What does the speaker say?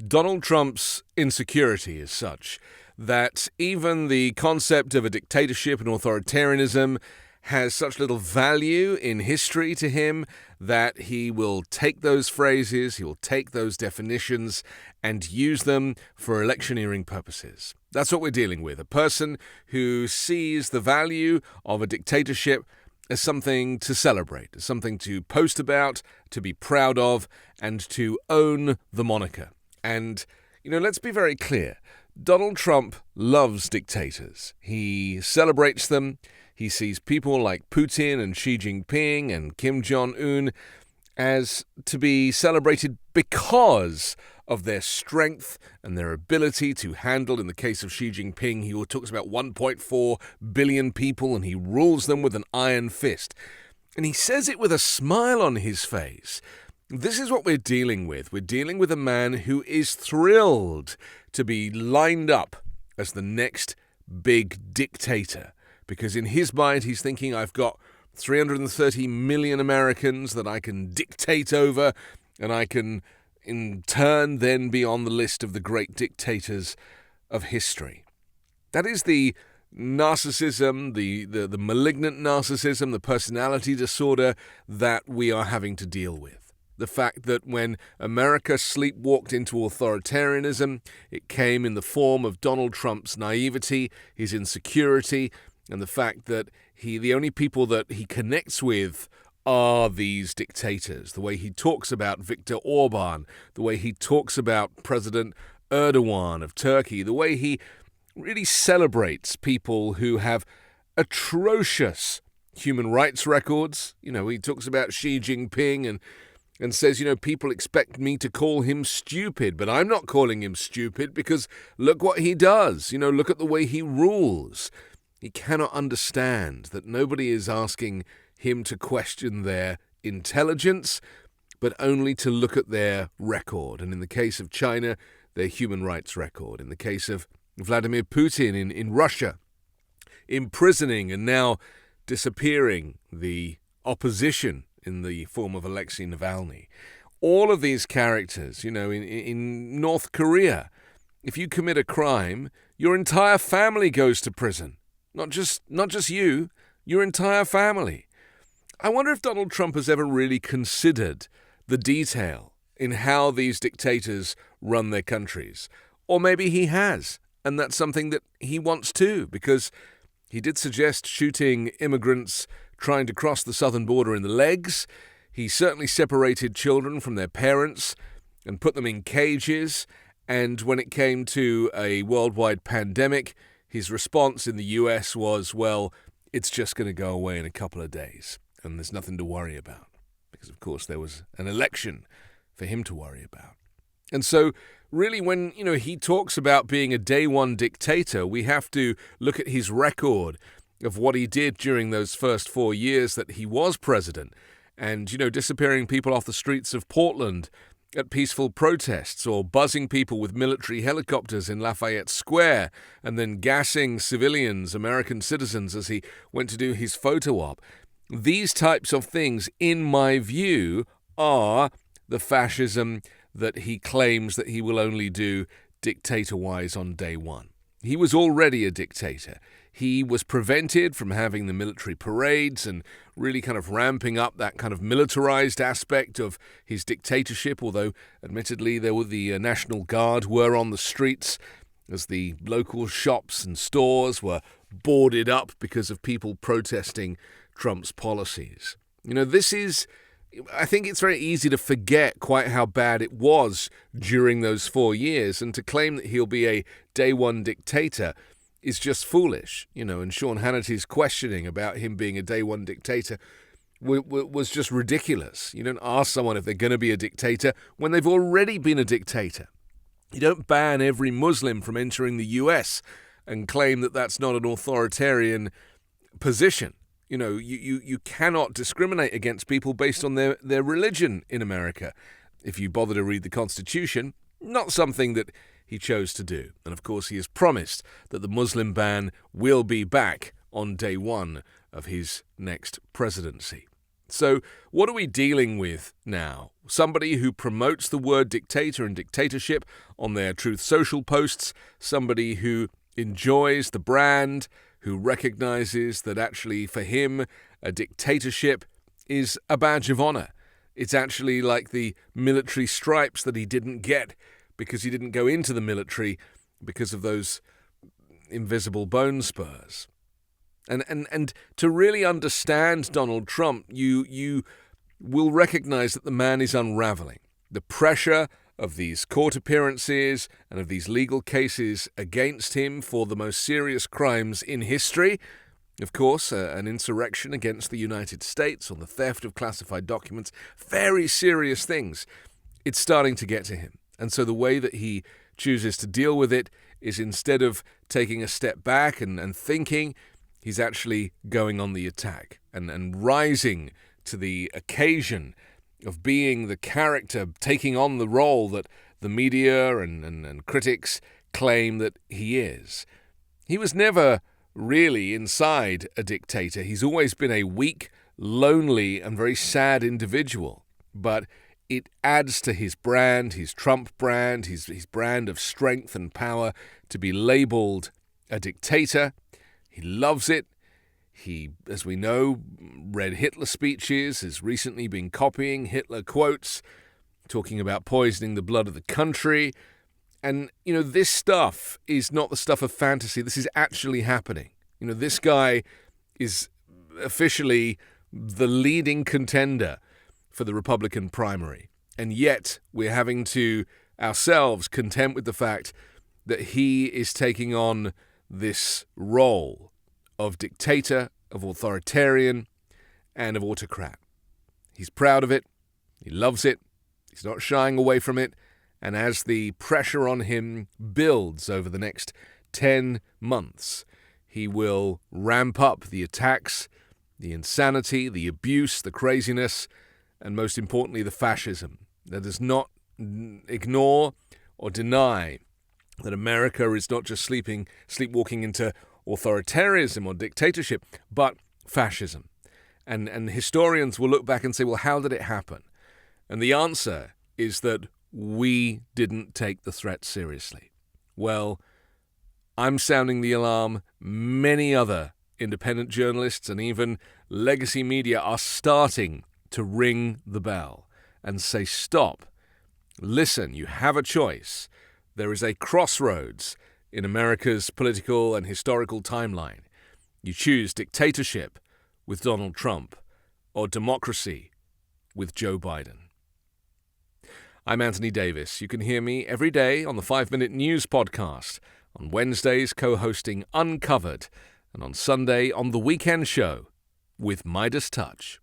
Donald Trump's insecurity is such that even the concept of a dictatorship and authoritarianism has such little value in history to him that he will take those phrases, he will take those definitions and use them for electioneering purposes. That's what we're dealing with. A person who sees the value of a dictatorship as something to celebrate, as something to post about, to be proud of, and to own the moniker. And, let's be very clear. Donald Trump loves dictators. He celebrates them. He sees people like Putin and Xi Jinping and Kim Jong-un as to be celebrated because of their strength and their ability to handle, in the case of Xi Jinping, he talks about 1.4 billion people and he rules them with an iron fist. And he says it with a smile on his face. This is what we're dealing with. We're dealing with a man who is thrilled to be lined up as the next big dictator. Because in his mind, he's thinking, I've got 330 million Americans that I can dictate over, and I can, in turn, then be on the list of the great dictators of history. That is the narcissism, the malignant narcissism, the personality disorder that we are having to deal with. The fact that when America sleepwalked into authoritarianism, it came in the form of Donald Trump's naivety, his insecurity, and the fact that the only people that he connects with are these dictators. The way he talks about Viktor Orban, the way he talks about President Erdogan of Turkey, the way he really celebrates people who have atrocious human rights records. He talks about Xi Jinping and says, people expect me to call him stupid, but I'm not calling him stupid because look what he does. Look at the way he rules. He cannot understand that nobody is asking him to question their intelligence, but only to look at their record. And in the case of China, their human rights record. In the case of Vladimir Putin in Russia, imprisoning and now disappearing the opposition in the form of Alexei Navalny. All of these characters, in North Korea, if you commit a crime, your entire family goes to prison. Not just you, your entire family. I wonder if Donald Trump has ever really considered the detail in how these dictators run their countries. Or maybe he has, and that's something that he wants to, because he did suggest shooting immigrants trying to cross the southern border in the legs. He certainly separated children from their parents and put them in cages. And when it came to a worldwide pandemic, his response in the US was, well, it's just going to go away in a couple of days, and there's nothing to worry about. Because, of course, there was an election for him to worry about. And so, really, when, he talks about being a day one dictator, we have to look at his record of what he did during those first 4 years that he was president. And, disappearing people off the streets of Portland at peaceful protests, or buzzing people with military helicopters in Lafayette Square, and then gassing civilians, American citizens, as he went to do his photo op. These types of things, in my view, are the fascism that he claims that he will only do dictator-wise on day one. He was already a dictator. He was prevented from having the military parades and really kind of ramping up that kind of militarized aspect of his dictatorship, although admittedly the National Guard were on the streets as the local shops and stores were boarded up because of people protesting Trump's policies. I think it's very easy to forget quite how bad it was during those 4 years, and to claim that he'll be a day one dictator is just foolish, and Sean Hannity's questioning about him being a day one dictator was just ridiculous. You don't ask someone if they're going to be a dictator when they've already been a dictator. You don't ban every Muslim from entering the US and claim that that's not an authoritarian position. You cannot discriminate against people based on their religion in America. If you bother to read the Constitution, not something that he chose to do. And of course, he has promised that the Muslim ban will be back on day one of his next presidency. So what are we dealing with now? Somebody who promotes the word dictator and dictatorship on their Truth Social posts, somebody who enjoys the brand, who recognizes that actually for him a dictatorship is a badge of honor. It's actually like the military stripes that he didn't get because he didn't go into the military because of those invisible bone spurs. And to really understand Donald Trump, you will recognize that the man is unraveling. The pressure of these court appearances and of these legal cases against him for the most serious crimes in history, of course, an insurrection against the United States on the theft of classified documents, very serious things. It's starting to get to him. And so the way that he chooses to deal with it is, instead of taking a step back and thinking, he's actually going on the attack and rising to the occasion of being the character, taking on the role that the media and critics claim that he is. He was never really inside a dictator. He's always been a weak, lonely, and very sad individual. But it adds to his brand, his Trump brand, his brand of strength and power, to be labeled a dictator. He loves it. He, as we know, read Hitler speeches, has recently been copying Hitler quotes, talking about poisoning the blood of the country. And, this stuff is not the stuff of fantasy. This is actually happening. This guy is officially the leading contender for the Republican primary. And yet we're having to ourselves contend with the fact that he is taking on this role of dictator, of authoritarian, and of autocrat. He's proud of it. He loves it. He's not shying away from it. And as the pressure on him builds over the next 10 months, he will ramp up the attacks, the insanity, the abuse, the craziness, and most importantly, the fascism that does not ignore or deny that America is not just sleepwalking into authoritarianism or dictatorship, but fascism. And historians will look back and say, well, how did it happen? And the answer is that we didn't take the threat seriously. Well, I'm sounding the alarm. Many other independent journalists and even legacy media are starting to ring the bell and say, stop, listen, you have a choice. There is a crossroads in America's political and historical timeline. You choose dictatorship with Donald Trump or democracy with Joe Biden. I'm Anthony Davis. You can hear me every day on the 5-Minute News Podcast, on Wednesdays co-hosting Uncovered, and on Sunday on The Weekend Show with Midas Touch.